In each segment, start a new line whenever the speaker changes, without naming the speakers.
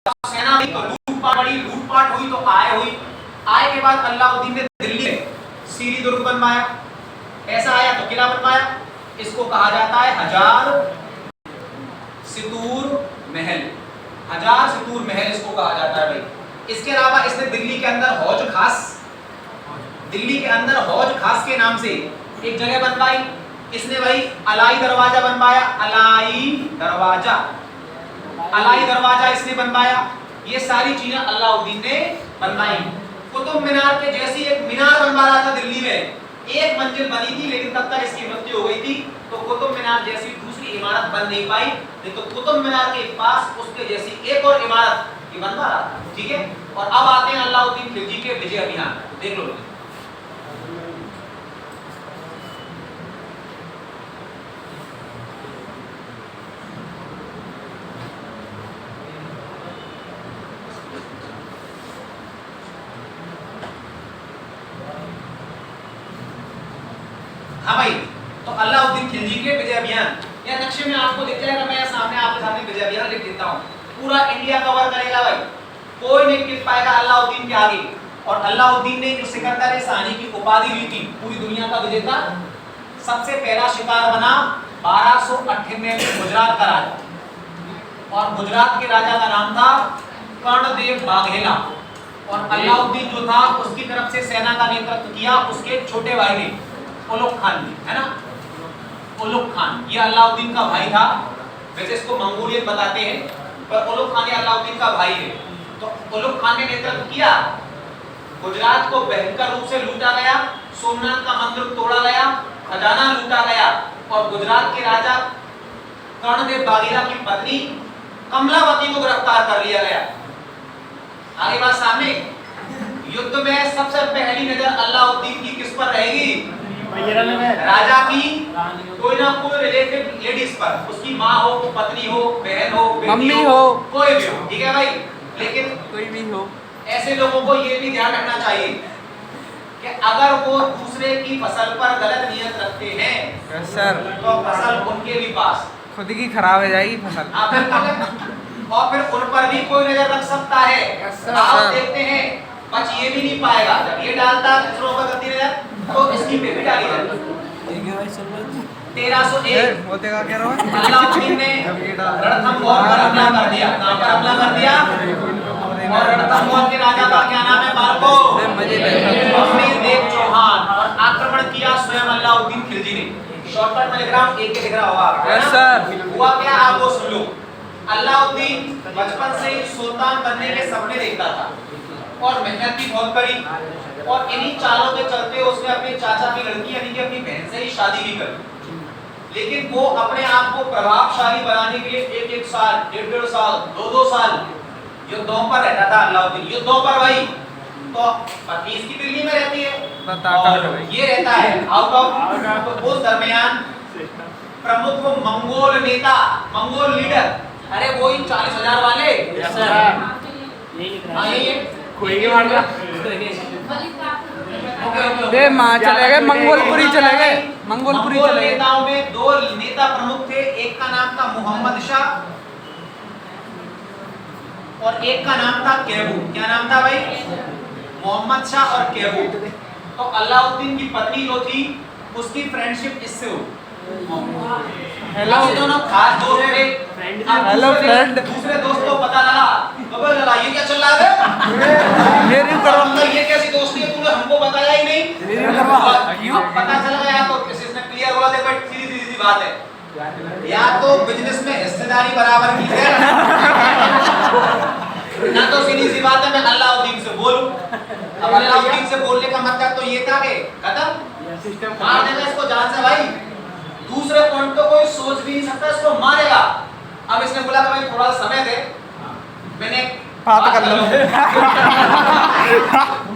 सेना हुई तो लूटपाट पड़ी, लूटपाट हुई तो आय हुई, आय के बाद अलाउद्दीन ने दिल्ली में सीरी दुर्ग बनवाया, ऐसा आया तो किला बनवाया, इसको कहा जाता है हजार सितूर महल, हजार सितूर महल इसको कहा जाता है भाई। इसके अलावा इसने दिल्ली के अंदर हौज खास, दिल्ली के अंदर हौज खास के नाम से एक जगह बनवाई, इसने भाई अलाई दरवाजा बनवाया, अलाई दरवाजा, अलाई दरवाजा इसने बनवाया। ये सारी चीजें अलाउद्दीन ने बनवाई। कुतुब मीनार के जैसी एक मीनार बनवा रहा था दिल्ली में, एक मंजिल बनी थी लेकिन तब तक इसकी मृत्यु हो गई थी, तो कुतुब मीनार जैसी दूसरी इमारत बन नहीं पाई, नहीं तो कुतुब मीनार के पास उसके जैसी एक और इमारत ये बनवा रहा था, ठीक है। और अब आते हैं अलाउद्दीन खिलजी के विजय अभियान, देख लो। हाँ भाई, तो अलाउद्दीन खिलजी के विजय अभियान या नक्शे में आपको दिख जाएगा, मैं सामने आपके सामने विजय अभियान लिख देता हूँ, पूरा इंडिया कवर करेगा भाई, कोई नहीं टिक पाएगा अलाउद्दीन के आगे। और अलाउद्दीन ने जो सिकंदर-ए-शाही की उपाधि ली थी पूरी दुनिया का विजेता, सबसे पहला शिकार बना 1298 में गुजरात का राजा, और गुजरात के राजा का नाम था कर्णदेव बाघेला। और अलाउद्दीन जो था उसकी तरफ से सेना का नेतृत्व किया उसके छोटे भाई ने, उलुग खान ने, है ना, उलुग खान, ये अलाउद्दीन का भाई था, वैसे इसको मंगोलियन बताते हैं, पर उलुग खान ये अलाउद्दीन का भाई है। तो उलुग खान ने नेतृत्व किया, गुजरात को भयंकर रूप से लूटा गया, सोमनाथ का मंदिर तोड़ा गया, खजाना लूटा गया, और गुजरात के राजा कर्णदेव बाघेला की पत्नी कमलावती को गिरफ्तार कर लिया गया। आगे बात सामने, युद्ध में सबसे पहली नजर अलाउद्दीन की किस पर रहेगी? राजा की कोई ना कोई रिलेटिव लेडीज पर, उसकी माँ हो, पत्नी हो, बहन हो,
मम्मी हो,
कोई भी हो, ठीक है भाई। लेकिन
कोई भी हो,
ऐसे लोगों को ये भी ध्यान रखना चाहिए कि अगर वो दूसरे की फसल पर गलत नियत रखते हैं
सर
तो फसल उनके भी पास
खुद की खराब हो जाएगी फसल।
और फिर उन पर भी कोई नजर रख सकता है। आप देखते हैं बच ये भी नहीं पाएगा, जब ये डालता दूसरों पर गलती नजर तो इसकी पे भी डाली जाती। 1301
होते का कह रहा हूँ,
अलाउद्दीन ने रणथंभौर पर हमला कर दिया। कहां पर हमला कर दिया? और रणथंभौर के राजा का क्या नाम है बालको? अमीर देव चौहान। और आक्रमण किया स्वयं अलाउद्दीन खिलजी ने। शॉर्टकट में लिख रहा हूं, एक लिख रहा होगा।
Yes sir.
हुआ क्या आप वो सुन लो। अलाउद्दीन बचपन से ही सुल्तान बनने के सपने देखता था और मेहनत भी बहुत करी, और इन्हीं चालों के चलते उसने अपने चाचा की लड़की यानी कि अपनी बहन से ही शादी भी करी। लेकिन वो अपने आप को प्रभावशाली बनाने के लिए एक एक साल, डेढ़ साल, दो साल युद्धों पर रहता था अलाउद्दीन। युद्धों पर भाई तो पत्नी इसकी दिल्ली में रहती है और ये रहता है आउट ऑफ। तो उस दरमियान प्रमुख मंगोल नेता, मंगोल लीडर, अरे वो ही 40,000 वाले,
माँ चले गए मंगोलपुरी, चले गए मंगोलपुरी चले गए।
नेताओं में दो नेता प्रमुख थे, एक का नाम था मोहम्मद शाह और एक का नाम था कैबू। क्या नाम था भाई? मोहम्मद शाह और कैबू। तो अलाउद्दीन की पत्नी जो थी उसकी फ्रेंडशिप इससे हुई।
हेलो
दोनों खास दोस्त थे।
Hello friend.
दूसरे दोस्त को पता लगा, खबर लगा ये क्या चल रहा है?
मेरी करवा,
ये कैसी दोस्ती है, तूने हमको बताया ही नहीं।
मेरी करवा
अब पता चल गया तो किसी ने क्लियर बोला दे, बट सीधी सीधी बात है, या तो बिजनेस में हिस्सेदारी बराबर की है ना तो सीधी सी बात है मैं अलाउद्दीन से बोलूं। अब अलाउद्दीन से बोलने का मतलब तो ये था कि खत्म, मार देगा इसको जान से भाई, दूसरे पॉइंट तो कोई सोच भी नहीं सकता, इसको मारेगा। अब इसने बोला कि भाई थोड़ा समय दे, मैंने
बात कर लो।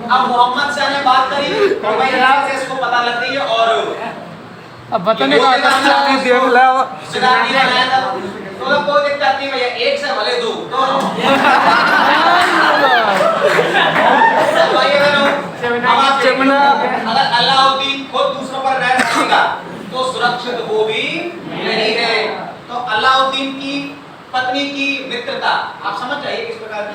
अब मोहम्मद शाह ने बात करी तो भाई से इसको पता लग गई है, और
अब बताने का देख ला
सिद्धार्थ ने आया था तो कोई दिक्कत नहीं भैया, एक से भले दो दोनों। अगर अलाउद्दीन खुद दूसरों पर रहम रखेगा तो सुरक्षित वो भी नहीं है। तो अलाउद्दीन की पत्नी की मित्रता, आप समझ जाइए किस प्रकार की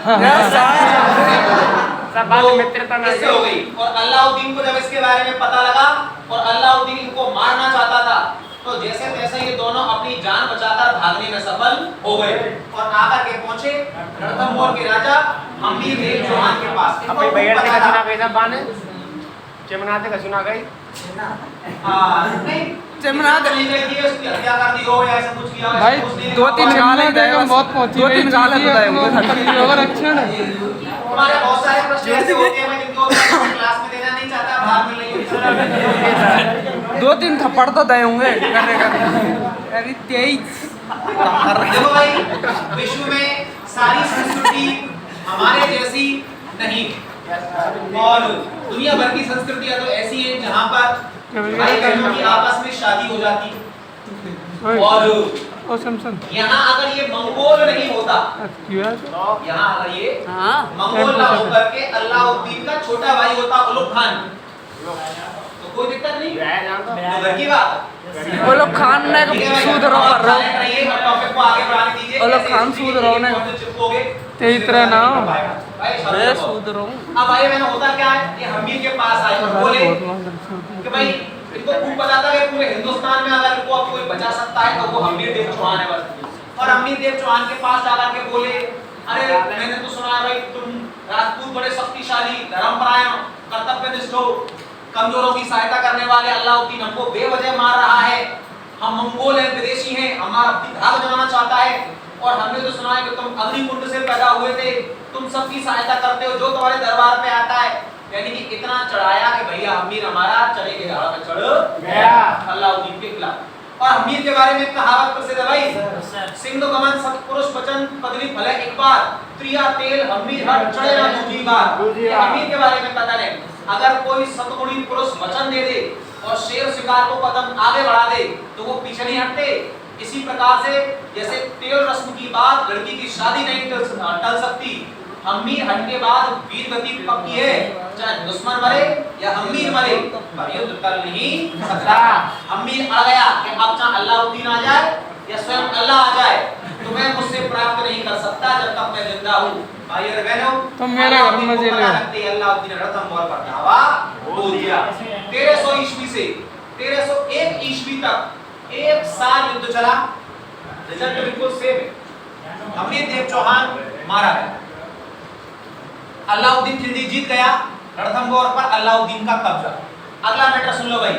सब बात मित्रता में
इससे हो गई। और अलाउद्दीन को जब इसके बारे में पता लगा और अलाउद्दीन इनको मारना चाहता था, तो जैसे तैसे ये दोनों अपनी जान बचाकर भागने में सफल हो गए और आकर के पहुंचे रणथंभौर के राजा हम्मीर देव चौहान के पास। इनको
अपने
खूब
भैया
पता
का
था।
सुना गई सब बाने चमनाते का सुना गई
नहीं
चमना दे।
चली गई थी, उसकी हत्या कर दी हो या ऐसा कुछ किया हो,
भाई
कुछ नहीं
दो तीन
लिखा
गाल
हुआ।
है बहुत पहुंची 2-3 गाल है
हमारे बहुत सारे प्रश्न ऐसे होते हैं मैं जिनको क्लास में देना नहीं चाहता, बाहर में नहीं होता।
2-3 थप्पड़ तो दे होंगे करने का। अरे 23
देखो भाई, विश्व में सारी संस्कृति हमारे जैसी नहीं, और दुनिया भर की संस्कृतियां तो ऐसी हैं जहां पर भाई बहनों की आपस में शादी हो जाती, और यहाँ अगर ये मंगोल नहीं होता, यहाँ अगर ये मंगोल ना होकर के अलाउद्दीन का छोटा भाई होता उलुग खान, तो कोई दिक्कत नहीं, तो घर की बात।
वो लोग खान ने सूद रो कर रहा
टॉपिक को आगे बढ़ाने दीजिए।
वो लोग खान सूद रो ने तेरी तरह ना मैं सूद रो।
अब भाई मैंने होता क्या है, ये हमीर के पास आए और बोले कि भाई इनको खूब पता था कि पूरे हिंदुस्तान में अगर इनको अब कोई बचा सकता है तो वो हमीर देव चौहान है बस। और हमीर देव चौहान के पास जाकर के बोले, अरे मैंने तो सुना है भाई तुम राजपूत बड़े शक्तिशाली, धर्मपरायण, कर्तव्यनिष्ठ हो, कमजोरों की सहायता करने वाले अलाउद्दीन हमको बेवजह मार रहा है, हम मंगोल हैं, विदेशी हैं, हमारा धाक जमाना चाहता है, और हमने तो सुना है कि तुम अग्निकुंड से पैदा हुए थे, तुम सबकी सहायता करते हो जो तुम्हारे दरबार पे आता है। यानी कि इतना चढ़ाया कि भैया हमीर हमारा चले के झाड़ पे चढ़ गया अलाउद्दीन के खिलाफ। और हमीर के बारे में कहावत प्रसिद्ध है भाई, सिंह गमन सतपुरुष वचन पदवी भले एक बार, त्रिया तेल हमीर हट चढ़े ना दूसरी बार। हमीर के बारे में पता नहीं, अगर कोई सतगुणी पुरुष वचन दे दे और शेर शिकार को कदम आगे बढ़ा दे तो वो पीछे नहीं हटते। इसी प्रकार से जैसे तेल रस्म की बात लड़की की शादी नहीं टल सकती, हमीर हट के बाद वीर गति पक्की है, चाहे दुश्मन मरे या हमीर मरे पर युद्ध कर नहीं सकता। हमीर अड़ गया कि अब चाहे अलाउद्दीन आ जाए या स्वयं अल्लाह आ जाए, तुम्हें मुझसे प्राप्त नहीं कर सकता जब तक मैं जिंदा हूँ। भाई और बहनों,
तो मेरे घर में जेल है।
अलाउद्दीन रणथंभौर पर धावा बोल दिया। 1300 ईस्वी से 1301 ईस्वी तक 1 साल युद्ध चला, रिजल्ट बिल्कुल सेम है, हमीर देव चौहान मारा गया, अलाउद्दीन खिलजी जीत गया, रणथंभौर पर अलाउद्दीन का कब्जा। अगला मैटर सुन लो भाई,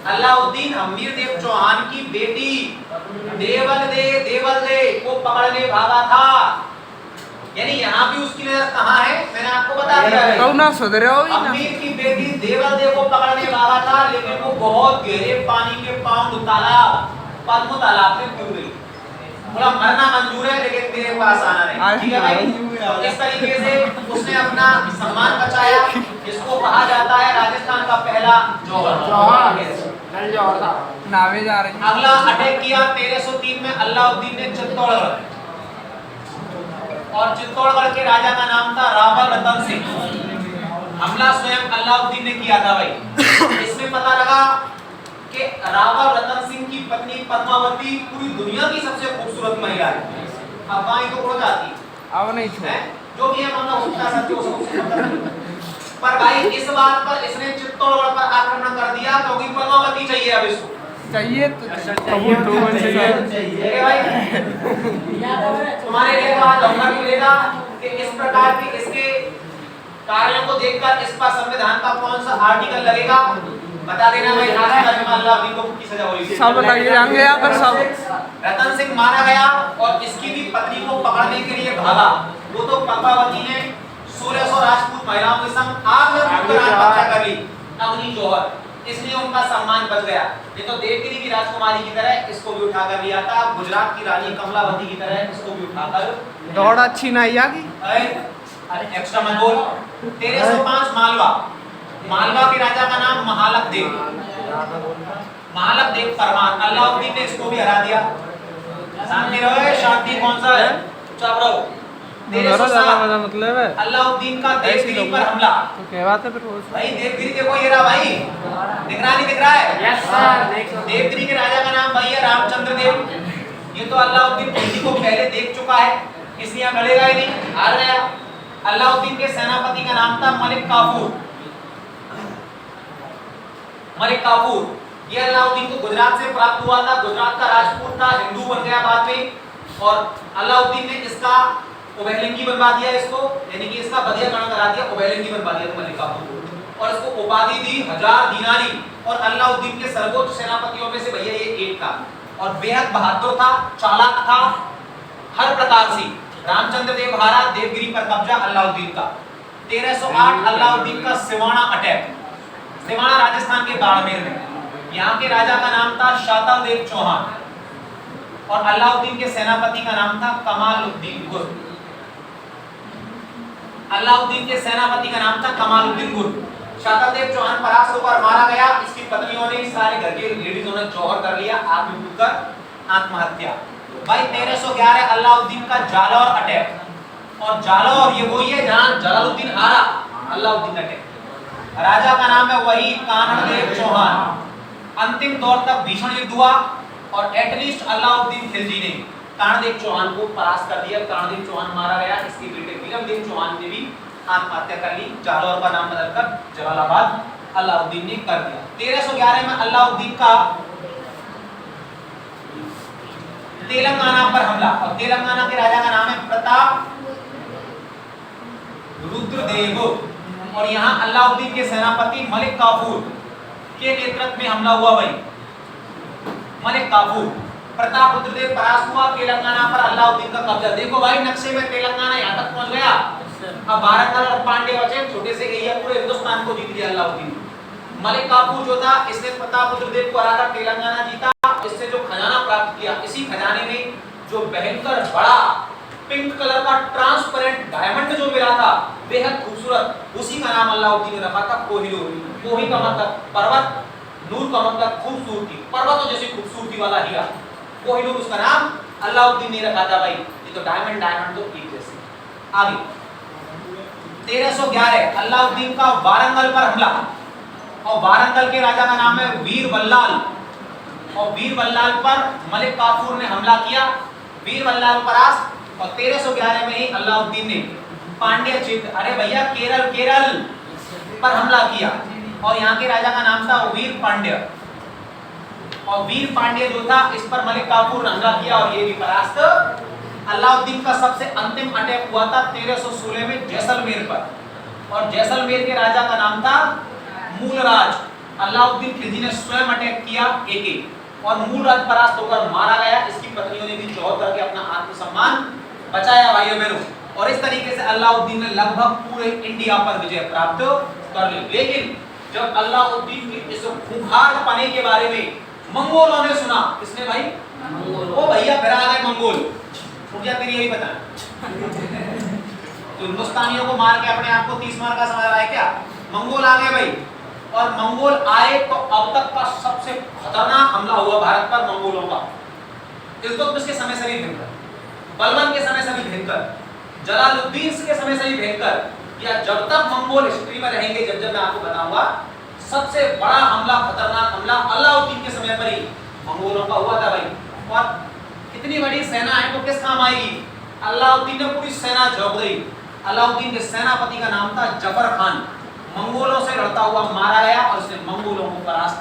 अलाउद्दीन हमीर देव चौहान की बेटी देवल दे को पकड़ने भागा था। यानी यहाँ भी उसकी नजर कहाँ है, मैंने आपको बता दिया है।
कौना सुधरे हो ना
हमीर की बेटी देवल दे को पकड़ने भागा था, लेकिन वो बहुत गहरे पानी के पाउंड तालाब पद्म तालाब में डूब गई। बोला मरना मंजूर है लेकिन तेरे पास आना नहीं। ठीक है भाई, इस तरीके से उसने अपना सम्मान बचाया। इसको कहा जाता है राजस्थान का पहला जौहर।
नावे जा रही
अगला अटैक किया 1303 में अलाउद्दीन ने चित्तौड़गढ़, और चित्तौड़गढ़ के राजा का नाम था रावल रतन सिंह। हमला स्वयं अलाउद्दीन ने किया था भाई। इसमें पता लगा कि रावल रतन सिंह की पत्नी पद्मावती पूरी दुनिया की सबसे खूबसूरत महिला है। अब वहीं तो उड़ जाती
अब नहीं छोड़
जो भी है मामला होता सत्य हो सकता। पर भाई इस बात पर इसने चित्तौड़गढ़ पर आक्रमण कर दिया क्योंकि पद्मावती चाहिए अब इसको।
चाहिए तो
ठीक है भाई, तुम्हारे लिए तो आज हमला मिलेगा कि इस प्रकार के इसके कार्यों को देखकर इस पर संविधान का कौन सा आर्टिकल लगेगा बता देना भाई। अलाउद्दीन को की सजा हुई
सब लग जाएंगे यहाँ पर सब।
रतन सिंह मारा गया और इसकी भी पत्नी को पकड़ने के लिए भागा। वो तो पद्मावती ने 1600 राजपूत महिलाओं के संग आग में कूदकर आत्महत्या कर ली, अग्नि जौहर, इसलिए उनका सम्मान बच गया। ये तो देवगिरी की राजकुमारी की तरह इसको भी उठाकर लिया था, गुजरात की रानी कमलावती की तरह इसको भी उठाकर
दौड़ अच्छी नहीं आगी।
अरे एक्स्ट्रा मत बोल। 1305 मालवा के राजा का नाम महालक देव फरमान, अलाउद्दीन ने इसको भी हरा दिया। शांति रहो, शांति कौन सा है, चुप रहो। 1307
मतलब है
अलाउद्दीन का देवगिरी पर हमला।
तो क्या बात है फिर वो
भाई देवगिरी देखो, ये रहा भाई, दिख रहा नहीं दिख रहा है?
Yes sir.
देवगिरी के राजा का नाम भाई है रामचंद्र देव। ये तो अलाउद्दीन खिलजी को पहले देख चुका है, इसलिए यहाँ लड़ेगा ही नहीं, हार गया। अलाउद्दीन के सेनापति का नाम था मलिक काफूर। मलिक काफूर ये अलाउद्दीन को गुजरात से प्राप्त हुआ था। गुजरात का राजपूत था, हिंदू बन गया बाद में, और अलाउद्दीन ने इसका उभयलिंगी बनवा दिया, इसको यानी कि इसका बधियाकरण करा दिया, उभयलिंगी बनवा दिया तो मलिक काफूर को, और इसको उपाधि दी 1000 दीनारी। और अलाउद्दीन के सर्वोच्च सेनापतियों में से भैया ये एक था, और बेहद बहादुर था, चालाक था हर प्रकार से। रामचंद्र देव हारा, देवगिरी पर कब्जा अलाउद्दीन का। 1308 अलाउद्दीन का सिवाना अटैक, सिवाना राजस्थान के बाड़मेर में। यहाँ के राजा का नाम था शातल देव चौहान, और अलाउद्दीन के सेनापति का नाम था कमालुद्दीन गुर। अलाउद्दीन के सेनापति का नाम था कमालुद्दीन गुर। शातल देव चौहान परास्त होकर मारा गया। इसकी पत्नियों ने, सारे घर के लेडीजों ने जौहर कर लिया, आग में कूदकर आत्महत्या। भाई 1311 अलाउद्दीन का जालौर अटैक, और जालौर ये वही है जहां जलालुद्दीन हारा, अलाउद्दीन अटैक। राजा का नाम है वही कान्हदेव चौहान। अंतिम दौर तक भीषण युद्ध हुआ, और एटलीस्ट अलाउद्दीन खिलजी ने कान्हदेव चौहान को परास्त कर दिया। कान्हदेव चौहान मारा गया, इसके बेटे विरमदेव चौहान ने भी आत्महत्या कर ली। जालौर का नाम बदलकर जलालाबाद अलाउद्दीन ने कर दिया। 1311 में अलाउद्दीन का तेलंगाना पर हमला, और तेलंगाना के राजा का नाम है प्रताप रुद्रदेव, और यहाँ अलाउद्दीन के सेनापति मलिक काफूर के नेतृत्व में हमला हुआ। भाई मलिक काफूर, प्रताप रुद्रदेव परास्त हुआ। तेलंगाना पर अलाउद्दीन का कब्जा। देखो भाई नक्शे में तेलंगाना यहाँ तक पहुंच गया। अब वारंगल और पांडे बचे, छोटे से गई है, पूरे हिंदुस्तान को जीत लिया अलाउद्दीन। मलिक काफूर जो था, इसने प्रताप रुद्रदेव को हराकर तेलंगाना जीता। इससे जो खजाना प्राप्त किया, इसी खजाने में जो भयंकर बड़ा पिंक कलर का ट्रांसपेरेंट डायमंड जो मिला था, बेहद खूबसूरत, उसी का नाम अलाउद्दीन ने रखा था कोहिनूर। कोही का मतलब पर्वत, नूर का मतलब खूबसूरती, पर्वतों जैसी खूबसूरती वाला हीरा, कोहिनूर उसका नाम अलाउद्दीन ने रखा था। भाई ये तो डायमंड डायमंड तो एक जैसे। आगे 1311 अलाउद्दीन का वारंगल पर हमला, और वारंगल के राजा का नाम है वीर बल्लाल, और वीर बल्लाल पर मलिक काफूर ने हमला किया। वीर बल्लाल परास्त, और 1311 में ही अलाउद्दीन ने पांड्य क्षेत्र, अरे भैया केरल पर हमला किया, और यहाँ के राजा का नाम था वीर पांड्य, और वीर पांड्य जो था, इस पर मलिक काफूर ने हमला किया, और ये भी परास्त। अलाउद्दीन का सबसे अंतिम अटैक हुआ था 1316 में जैसलमेर पर, और जैसलमेर के राजा का नाम था मूलराज। अलाउद्दीन खिलजी ने स्वयं अटैक किया एक, और मूलराज परास्त होकर मारा गया। इसकी पत्नियों ने भी जौहर करके अपना आत्मसम्मान बचाया भाइयों बहनों, और इस तरीके से अलाउद्दीन ने लगभग पूरे इंडिया पर विजय प्राप्त कर ली। लेकिन जब अलाउद्दीन के इस खूंखार पने के बारे में मंगोलों ने सुना, किसने भाई? ओ भैया फिर आ गए मंगोल, मुझे तेरी यही बता, तो हिंदुस्तानियों को मार के अपने आप को 30 मार का समझ रहा है क्या? मंगोल आ गए भाई, और मंगोल आए तो अब तक का सबसे खतरनाक हमला हुआ भारत पर मंगोलों का। इल्तुतमिश के समय से भी भयंकर, बलबन के समय से भी भयंकर, जलालुद्दीन के समय से भी भयंकर, या जब तक मंगोल हिस्ट्री में रहेंगे, जब मैं आपको बताऊंगा, सबसे बड़ा हमला, खतरनाक हमला अलाउद्दीन के समय पर ही मंगोलों का हुआ था भाई। और इतनी बड़ी सेना है तो किस काम आएगी? अलाउद्दीन ने पूरी सेना झोंक दी। अलाउद्दीन के सेनापति का नाम था जफर खान, मंगोलों से लड़ता हुआ मारा गया, और उसने मंगोलों को परास्त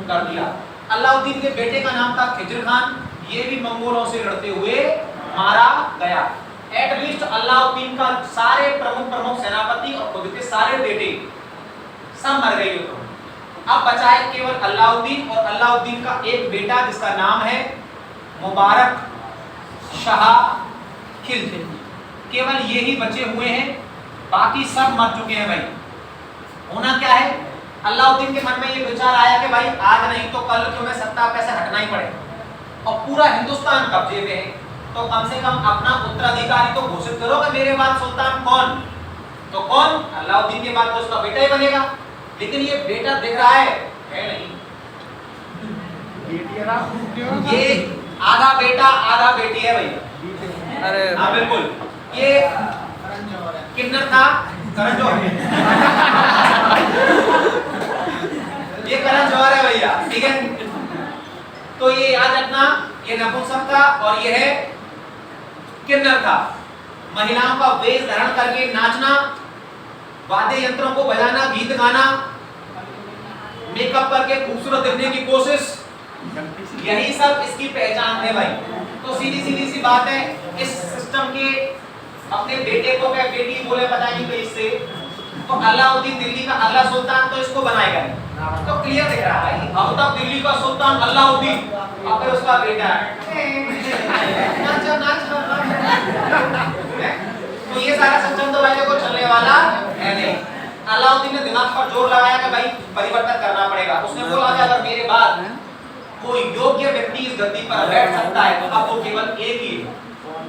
कर दिया। अलाउद्दीन के बेटे का नाम था खिजर खान, ये भी मंगोलों से लड़ते हुए मारा गया। एटलीस्ट अलाउद्दीन का सारे प्रमुख सेनापति और खुद के सारे बेटे सब मर गए। तो अब बचा है केवल अलाउद्दीन, और अलाउद्दीन का एक बेटा जिसका नाम है मुबारक शाह खिलजी। केवल यही बचे हुए हैं, बाकी सब मर चुके हैं भाई। होना क्या है? अलाउद्दीन के मन में ये विचार आया कि भाई आज नहीं तो कल तुम्हें सत्ता पे से हटना ही पड़ेगा, और पूरा हिंदुस्तान कब्जे में है, तो कम से कम अपना उत्तराधिकारी तो घोषित करो कि मेरे बाद सुल्तान कौन? तो कौन? अलाउद्दीन के बाद तो उसका बेटा ही बनेगा। लेकिन ये बेटा दिख रहा है नहीं, ये आधा बेटा आधा बेटी है भैया।
अरे
हाँ बिल्कुल, ये किन्नर था करण जौहर, ये करण जौहर है भैया, ठीक है। तो ये याद रखना ये नपुंसक था और ये है किन्नर था। महिलाओं का वेश धारण करके नाचना, वाद्य यंत्रों को बजाना, गीत गाना, मेकअप करके खूबसूरत दिखने की कोशिश, यही सब इसकी पहचान है भाई। तो सीधी सीधी सी बात है, इस सिस्टम के अपने बेटे को क्या बेटी बोले पता नहीं कहीं से, तो अलाउद्दीन दिल्ली का अगला सुल्तान तो इसको बनाएगा। तो क्लियर दिख रहा है भाई, अब तक दिल्ली का सुल्तान अलाउद्दीन, अब फिर उसका बेटा तो ये सारा सिस्टम तो भाई देखो चलने वाला है नहीं। अलाउद्दीन ने दिमाग पर जोर लगाया कि भाई परिवर्तन करना पड़ेगा। उसने बोला कि अगर मेरे बाद कोई योग्य व्यक्ति इस गद्दी पर बैठ सकता है तो अब वो केवल एक ही है,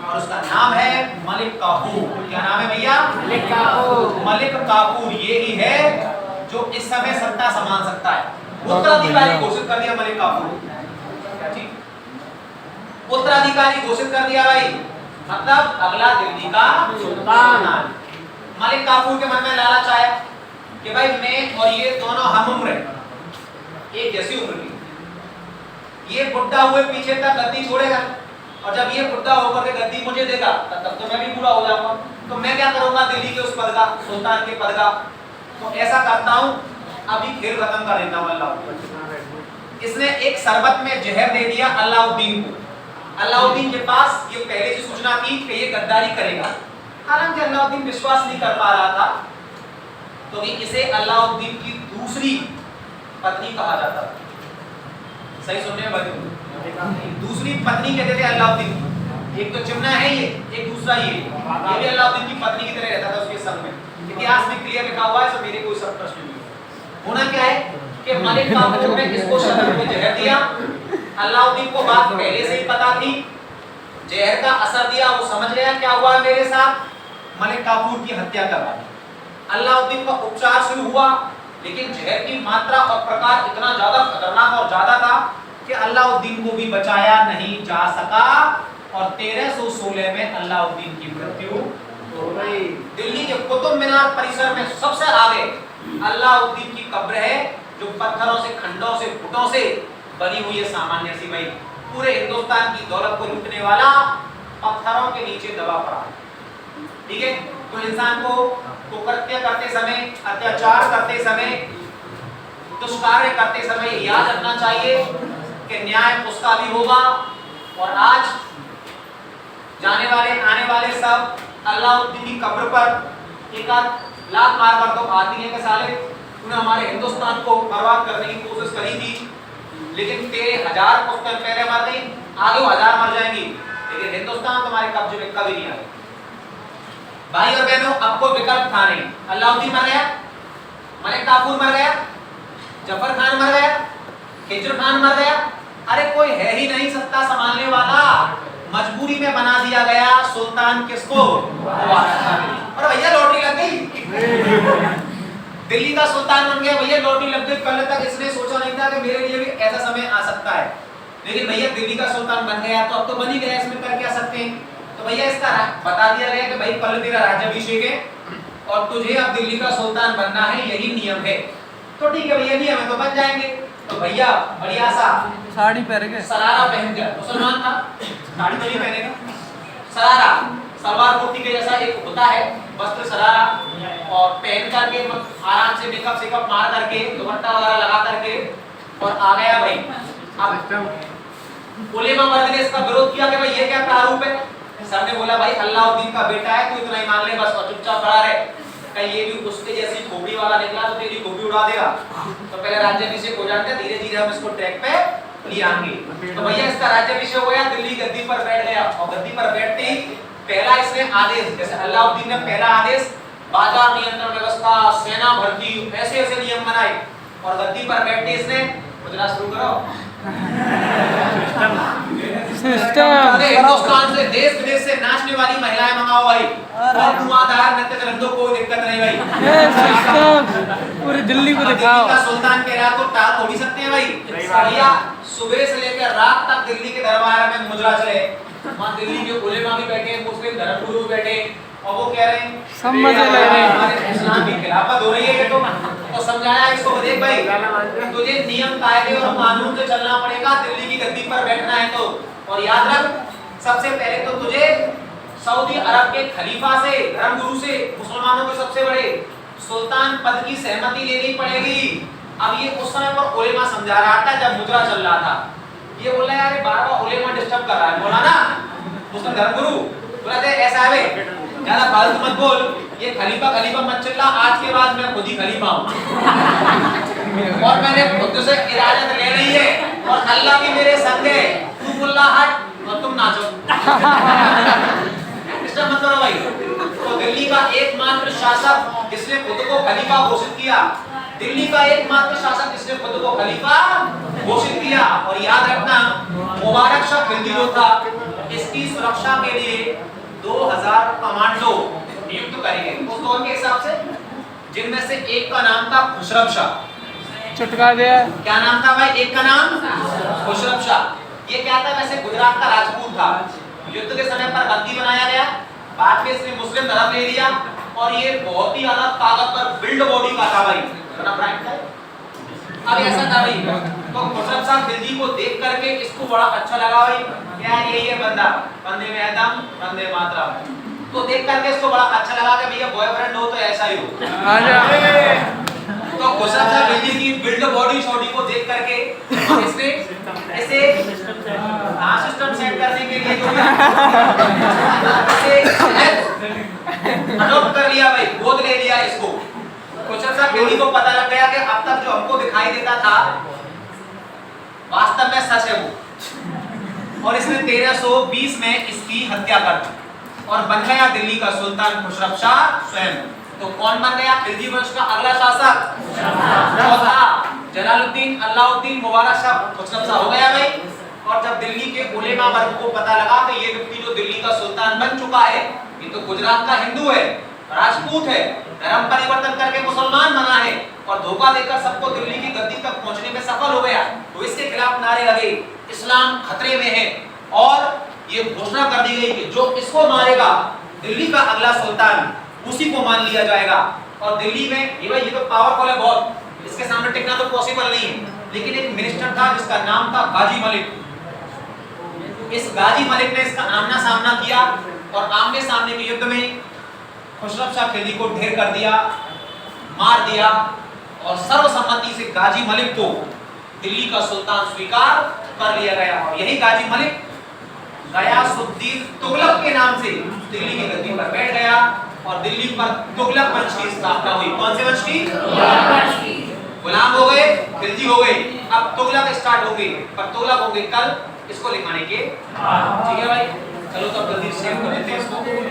और उसका नाम है मलिक काफूर। क्या नाम है भैया? मलिक काफूर। मलिक काफूर ये ही है जो इस समय सत्ता संभाल सकता है। उत्तराधिकारी घोषित कर दिया मलिक काफूर। उत्तराधिकारी घोषित कर दिया भाई, मतलब अगला दिल्ली का सुल्तान। मलिक काफूर के मन में लालच आया कि भाई मैं और ये दोनों हम उम्र हैं, एक जैसी उम्र की। ये बुढ़ा हुए पीछे तक गद्दी छोड़ेगा, और जब ये बुढ़ा होकर के गद्दी मुझे देगा तब तो मैं भी बूढ़ा हो जाऊंगा। तो मैं क्या करूंगा दिल्ली के उस पद का, सुल्तान के पद का। तो ऐसा करता हूं, अभी खेल खत्म कर देता हूं अल्लाह। इसने एक शरबत में जहर दे दिया अलाउद्दीन को। अलाउद्दीन के पास ये पहले से सूचना थी कि ये गद्दारी करेगा, हालांकि अलाउद्दीन विश्वास नहीं कर पा रहा था, तो इसे अलाउद्दीन की दूसरी पत्नी कहा जाता था। सही सुनने में भाई, दूसरी पत्नी कहते थे अलाउद्दीन। एक तो चिमना है ये, एक दूसरा ये भी अलाउद्दीन की पत्नी की तरह रहता था उसके संग में। इतिहास में क्लियर लिखा हुआ है, तो मेरे कोई सब प्रश्न नहीं। होना क्या है कि मलिक काफूर ने इसको शरबत में जहर दिया। अलाउद्दीन को बात पहले से ही पता थी, जहर का असर दिया, वो समझ गया क्या हुआ मेरे साथ, मलिक काफूर की हत्या करवा दी। अलाउद्दीन का उपचार शुरू हुआ, लेकिन जहर की मात्रा और प्रकार इतना ज्यादा खतरनाक और ज्यादा था कि अलाउद्दीन को भी बचाया नहीं जा सका, और 1316 में अलाउद्दीन की मृत्यु हो गई। दिल्ली के कुतुब मीनार परिसर में सबसे आगे अलाउद्दीन की कब्र है, जो पत्थरों से, खंडों से, फुटों से बनी हुई है। सामान्य सी भाई, पूरे हिंदुस्तान की दौलत को लूटने वाला पत्थरों के नीचे दबा पड़ा। ठीक है, तो इंसान को कुकृत्य करते समय, अत्याचार करते समय, दुष्कार्य करते समय याद रखना चाहिए कि न्याय उसका भी होगा। और आज जाने वाले आने वाले सब अलाउद्दीन की कब्र पर एक आध लात मार कर तो आती है कि साले तूने हमारे हिंदुस्तान को बर्बाद करने की कोशिश करी थी, लेकिन तेरे 1000 पुश्तें पहले मर गई, आगे 1000 मर जाएंगी, लेकिन हिंदुस्तान तुम्हारे कब्जे में कभी नहीं आएगा। भाई और बहनों, अब कोई विकल्प था नहीं। अलाउद्दीन मर गया, मलिक काफूर मर गया, जफर खान मर गया, खिज्र खान मर गया, अरे कोई है ही नहीं सत्ता संभालने वाला। मजबूरी में बना दिया गया सुल्तान किसको? और भैया लॉटरी लग गई, दिल्ली का सुल्तान बन गया भैया, लॉटरी लग गई। पहले तक इसने सोचा नहीं था कि मेरे लिए भी ऐसा समय आ सकता है, लेकिन भैया दिल्ली का सुल्तान बन गया तो अब तो बन ही गया, इसमें कर क्या सकते हैं। तो भैया इसका बता दिया गया कि भाई कल तेरा राज्याभिषेक है और तुझे अब दिल्ली का सुल्तान बनना है, यही नियम है। तो ठीक है भैया, नियम है तो बन जाएंगे। तो भैया बढ़िया सा
साड़ी पहन के,
सरारा पहन कर, मुसलमान था, साड़ी तो नहीं पहनेगा, सरारा सलवार कुर्ती के जैसा एक होता है वस्त्र सरारा, और पहन करके आराम से मेकअप सेकअप मार करके, दुपट्टा वगैरह लगा करके, और आ गया भाई। अब उलेमा वर्ग ने इसका विरोध किया कि भाई ये क्या प्रारूप है। सर ने बोला भाई अलाउद्दीन का बेटा है, तू इतना ही मान ले बस, और चुपचाप खड़ा रहे। कहीं ये भी उसके जैसी खोपड़ी वाला निकला तो तेरी खोपड़ी उड़ा देगा। तो पहले राज्याभिषेक हो जाते, धीरे धीरे हम इसको ट्रैक पे ले आएंगे। तो भैया इसका राज्याभिषेक हो गया, दिल्ली गद्दी पर बैठ गया, और गद्दी पर बैठते ही पहला इसने आदेश, जैसे अलाउद्दीन ने पहला आदेश बाजार नियंत्रण व्यवस्था, सेना भर्ती, ऐसे ऐसे नियम बनाए, और गद्दी पर बैठते इसने गुजरात शुरू करो हिंदुस्तान से, देश विदेश से नाचने वाली महिलाएं मंगाओ भाई, और धुआंधार नृत्य करने, कोई दिक्कत नहीं भाई।
पूरी दिल्ली को दिखाओ।
दिल्ली का सुल्तान कह रहा तो टाल थोड़ी सकते हैं भाई। भैया सुबह से लेकर रात तक दिल्ली के दरबार में मुजरा चले, वहाँ दिल्ली के उलेमा भी बैठे, मुस्लिम धर्मगुरु भी बैठे, और वो कह रहे हैं
सब मजे ले रहे हैं,
हमारे इस्लाम की खिलाफत हो रही है। तो समझाया इसको, देख भाई तुझे नियम कायदे और कानून से चलना पड़ेगा, दिल्ली की गद्दी पर बैठना है तो, और याद रख, सबसे पहले तो तुझे सऊदी अरब के खलीफा से, धर्मगुरु से, मुसलमानों के सबसे बड़े सुल्तान पद की सहमति लेनी पड़ेगी। अब ये उस समय पर उलेमा समझा रहा था जब मुजरा चल रहा था। ये बोल रहा है यार बार बार उलेमा डिस्टर्ब कर रहा है। बोला ना मुस्लिम धर्मगुरु, बोला थे ऐसा है ज्यादा फालतू मत बोल, ये खलीफा खलीफा मत चिल्ला, आज के बाद मैं खुद ही खलीफा हूँ और मैंने खुद से इजाजत ले ली है और अल्लाह भी मेरे संग है, तू मुल्ला हट और तुम नाचो। इसका मतलब भाई, तो दिल्ली का एकमात्र शासक जिसने खुद को खलीफा घोषित किया, दिल्ली का एकमात्र शासक जिसने खुद को खलीफा घोषित किया। और याद रखना, मुबारक शाह खिलजी जो था, इसकी सुरक्षा के लिए 2000 कमांडो नियुक्त करे गए उस दौर के हिसाब से, जिनमें से एक का नाम था खुशरब शाह।
चुटका दिया।
क्या नाम था भाई? एक का नाम खुशरब शाह। ये क्या था? वैसे गुजरात का राजपूत था, युद्ध के समय पर बंदी बनाया गया, बाद में इसने मुस्लिम धर्म ले लिया और ये बहुत ही ज्यादा ताकतवर बिल्ड बॉडी का था भाई, बड़ा ब्रांड था। अब ऐसा था भाई, तो खुशरब शाह खिलजी को देख करके इसको बड़ा अच्छा लगा भाई, क्या यही है बंदा, बंदे में आदम बंदे मातरम, तो देख करके इसको बड़ा अच्छा लगा कि भैया बॉयफ्रेंड हो तो ऐसा ही हो।
आजा।
तो खुशरब शाह खिलजी की बिल्ड बॉडी शॉडी को देख करके इसने ऐसे सिस्टम सेट करने के लिए जो अडॉप्ट कर लिया भाई, गोद ले लिया इसको। खुशरब शाह खिलजी को पता लग गया कि अब तक जो हमको दिखाई देता था वास्तव में सच है वो, और इसने 1320 में इसकी हत्या कर दी और बन गया दिल्ली का सुल्तान खुशरब शाह स्वयं। तो कौन बन गया खिलजी वंश का अगला शासक? चौथा जलालुद्दीन अलाउद्दीन मुबारक शाह खुशरब शाह हो गया भाई। और जब दिल्ली के उलेमा वर्ग को पता लगा कि ये व्यक्ति जो दिल्ली का सुल्तान बन चुका है, ये तो गुजरात का हिंदू है, राजपूत है, धर्म परिवर्तन करके मुसलमान बना है और धोखा देकर सबको दिल्ली की गद्दी तक पहुंचने में सफल हो गया, तो इसके खिलाफ नारे लगे, इस्लाम खतरे में है और ये घोषणा कर दी गई कि जो इसको मारेगा दिल्ली का अगला सुल्तान उसी को मान लिया जाएगा। और दिल्ली में ये तो पावरफुल है बहुत, इसके सामने टिकना तो पॉसिबल नहीं है, लेकिन एक मिनिस्टर था जिसका नाम था गाजी मलिक। इस गाजी मलिक ने इसका आमना सामना किया और आमने सामने के युद्ध में खुशरब शाह खिलजी को ढेर कर दिया, मार दिया और सर्वसम्मति से गाजी मलिक को दिल्ली का सुल्तान स्वीकार कर लिया गया। और यही गाजी मलिक गयासुद्दीन तुगलक के नाम से दिल्ली की गद्दी पर बैठ गया और दिल्ली पर तुगलक वंश की स्थापना हुई। कौन से वंश की? गुलाम हो गए, खिलजी हो गए, अब तुगलक स्टार्ट होंगे, पर तुगलक होंगे कल इसको लिखाने के। ठीक है भाई, चलो तो जल्दी सेव कर लेते हैं इसको।